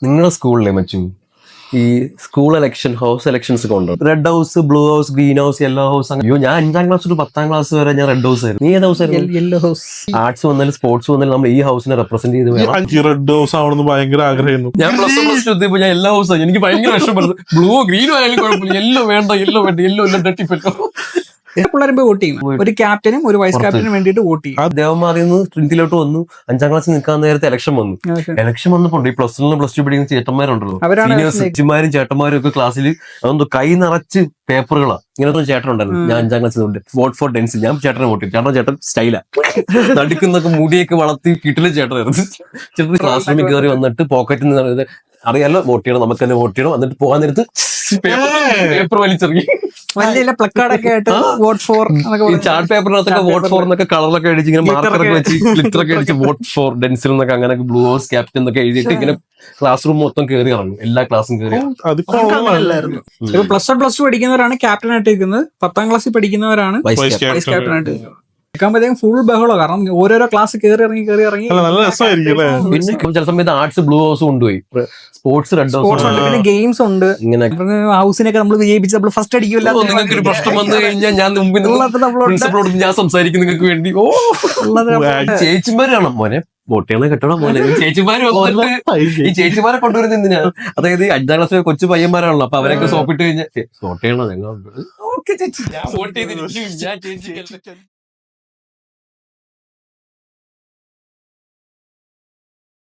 നിങ്ങളുടെ സ്കൂളിലെ മച്ചു ഈ സ്കൂൾ ഇലക്ഷൻ ഹൗസ് ഇലക്ഷൻസ് ഒക്കെ ഉണ്ടോ? Red house, blue house, green house, yellow house. അയ്യോ, ഞാൻ 5ാം ക്ലാസ് തൊട്ട് 10ാം ക്ലാസ് വരെ ഞാൻ റെഡ് ഹൗസ് ആയിരുന്നു. നീ ഏത് ഹൗസ് ആയിരുന്നു? Yellow house. ആർട്സ് വന്നാലും സ്പോർട്സ് വന്നാലും നമ്മൾ ഈ ഹൗസിനെ റെപ്രസെന്റ് ചെയ്ത് വേണം. റെഡ് ഹൗസ് ആവണമെന്ന് ഭയങ്കര ആഗ്രഹമായിരുന്നു. ഞാൻ +1 +2 ഞാൻ എല്ലാ ഹൗസാണ്. എനിക്ക് ഭയങ്കര വിഷമപ്പെടുന്നത്. ബ്ലൂ ഗ്രീനോ ആയാലും കുഴപ്പമില്ല, യെല്ലോ വേണ്ട, യെല്ലോ എല്ലാം തട്ടിപ്പറ്റോ. പിള്ളേരും പോയി വോട്ട് ചെയ്യും. ഒരു ക്യാപ്റ്റനും ഒരു വൈസ് ക്യാപ്റ്റനും വേണ്ടിയിട്ട് വോട്ട് ചെയ്യും. ദേവന്മാരിൽ നിന്ന് ട്രിനിറ്റിലോട്ട് വന്നു. 5ാം ക്ലാസ്സിൽ നിൽക്കാൻ നേരത്തെ ഇലക്ഷൻ വന്നു. ഇലക്ഷൻ വന്നപ്പോൾ ഈ +1 +2 പഠിക്കുന്ന ചേട്ടന്മാരുണ്ടല്ലോ, സീനിയേഴ്സുമാരും ചേട്ടന്മാരും ഒക്കെ ക്ലാസ്സിൽ അതൊന്നും കൈ നിറച്ച് പേപ്പറുകളാണ്. ഇങ്ങനത്തെ ചേട്ടൻ ഉണ്ടായിരുന്നു. ഞാൻ 5ാം ക്ലാസ്സിൽ കൊണ്ട് വോട്ട് ഫോർ ഡെൻസിൽ ഞാൻ ചേട്ടനെ വോട്ട് ചെയ്തു. ചേട്ടൻ സ്റ്റൈലാ, നടുക്കുന്നൊക്കെ മുടിയൊക്കെ വളർത്തി കിട്ടിലെ ചേട്ടനായിരുന്നു. ചേട്ടൻ ക്ലാസ് റൂമിൽ കയറി വന്നിട്ട് പോക്കറ്റിൽ നിന്ന് അറിയാലോ വോട്ട് ചെയ്യണം, നമുക്ക് തന്നെ വോട്ട് ചെയ്യണം. എന്നിട്ട് പോകാൻ നേരത്ത് പേപ്പർ വലിച്ചെറിയും. വലിയ പ്ലക്കാർഡൊക്കെ ആയിട്ട് വോട്ട് ഫോർ ചാർട്ട് പേപ്പറിനകത്തൊക്കെ വോട്ട് ഫോർ എന്നൊക്കെ കളറൊക്കെ അടിച്ച് ഇങ്ങനെ മാർക്കറൊക്കെ വെച്ച് ഗ്ലിറ്ററൊക്കെ അടിച്ച് വോട്ട് ഫോർ ഡെൻസിൽ എന്നൊക്കെ അങ്ങനെ ബ്ലൂ ഹൗസ് ക്യാപ്റ്റൻ എന്നൊക്കെ എഴുതിയിട്ട് ഇങ്ങനെ ക്ലാസ് റൂം മൊത്തം കയറി ഇറങ്ങും. എല്ലാ ക്ലാസ്സും കയറി. ഇപ്പൊ +1 +2 പഠിക്കുന്നവരാണ് ക്യാപ്റ്റൻ ആയിട്ട് ഇരിക്കുന്നത്. 10ാം ക്ലാസ്സിൽ പഠിക്കുന്നവരാണ് വൈസ് ക്യാപ്റ്റൻ ആയിട്ട് നിൽക്കുമ്പോഴത്തേക്കും ഫുൾ ബഹളോ. കാരണം ഓരോരോ ക്ലാസ് കയറി ഇറങ്ങി നല്ല രസമായിരിക്കും. പിന്നെ ചില സമയത്ത് ആർട്സ് ബ്ലൂ ഹൗസ് കൊണ്ടുപോയി, സ്പോർട്സ് റെഡ് ഹൗസ് ഉണ്ട്, പിന്നെ ഗെയിംസ് ഉണ്ട്. ഇങ്ങനെ ഹൗസിനൊക്കെ നമ്മൾ വിജയിപ്പിച്ച് നമ്മൾ ഫസ്റ്റ് അടിക്കില്ല. നിങ്ങൾക്ക് ഒരു പ്രശ്നം വന്നു കഴിഞ്ഞാൽ ഞാൻ മുമ്പിൽ പ്രിൻസിപ്പളോട് ഞാൻ സംസാരിക്കും നിങ്ങൾക്ക് വേണ്ടി. ചേച്ചിമാരാണ് മോനെ വോട്ട് ചെയ്യണ കെട്ടണം മോനെ. ചേച്ചിമാര് ഈ ചേച്ചിമാരെ കൊണ്ടുവരുന്നത് എന്തിനാ? അതായത് 5ാം ക്ലാസ്സിലെ കൊച്ചു പയ്യന്മാരാണല്ലോ, അപ്പൊ അവരൊക്കെ സോപ്പിട്ട് കഴിഞ്ഞാൽ വോട്ട് ചെയ്യണോ ഞങ്ങൾ. ഓക്കെ ചേച്ചി, ഞാൻ വോട്ട് ചെയ്തിരിക്കും, ഞാൻ ചേച്ചി